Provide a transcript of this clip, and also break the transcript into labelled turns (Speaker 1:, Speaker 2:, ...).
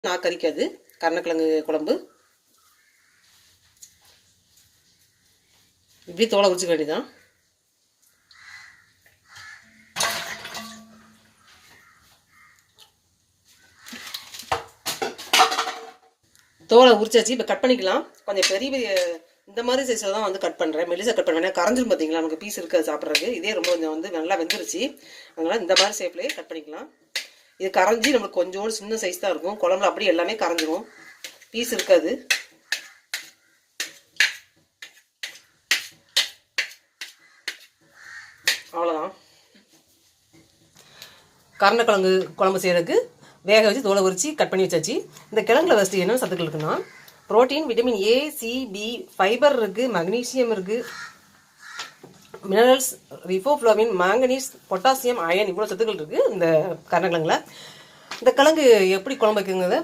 Speaker 1: நான் கறிக்காது கருணக்கிழங்கு குழம்பு. இப்படி தோலை உரிச்சிக்க வேண்டியதான். தோலை உரிச்சாச்சு. இப்போ கட் பண்ணிக்கலாம். கொஞ்சம் பெரிய பெரிய இந்த மாதிரி சைஸில் தான் வந்து கட் பண்ணுறேன். மெலிசாக கட் பண்ணுவேன். கரைஞ்சிரும் பார்த்தீங்களா, நமக்கு பீஸ் இருக்காது சாப்பிட்றதுக்கு. இதே ரொம்ப கொஞ்சம் வந்து நல்லா வெந்துருச்சு. அதனால் இந்த மாதிரி ஷேப்லேயே கட் பண்ணிக்கலாம். இது கரைஞ்சி நம்மளுக்கு கொஞ்சோடு சின்ன சைஸ் தான் இருக்கும். குழம்புல அப்படியே எல்லாமே கரைஞ்சிரும், பீஸ் இருக்காது. அவ்வளோதான். கருணக்கிழங்கு குழம்பு செய்கிறதுக்கு வேக வச்சு தோலை உரிச்சு கட் பண்ணி வச்சாச்சு. இந்த கிழங்குல ஃபஸ்ட்டு என்ன சத்துக்கள் இருக்குன்னா, protein, vitamin A, C, B, fibre இருக்குது, மக்னீசியம் இருக்குது, minerals, riboflavin, manganese, potassium, iron, இவ்வளோ சத்துக்கள் இருக்குது இந்த கருணக்கிழங்குல. இந்த கிழங்கு எப்படி குழம்பு வைக்குங்கிறத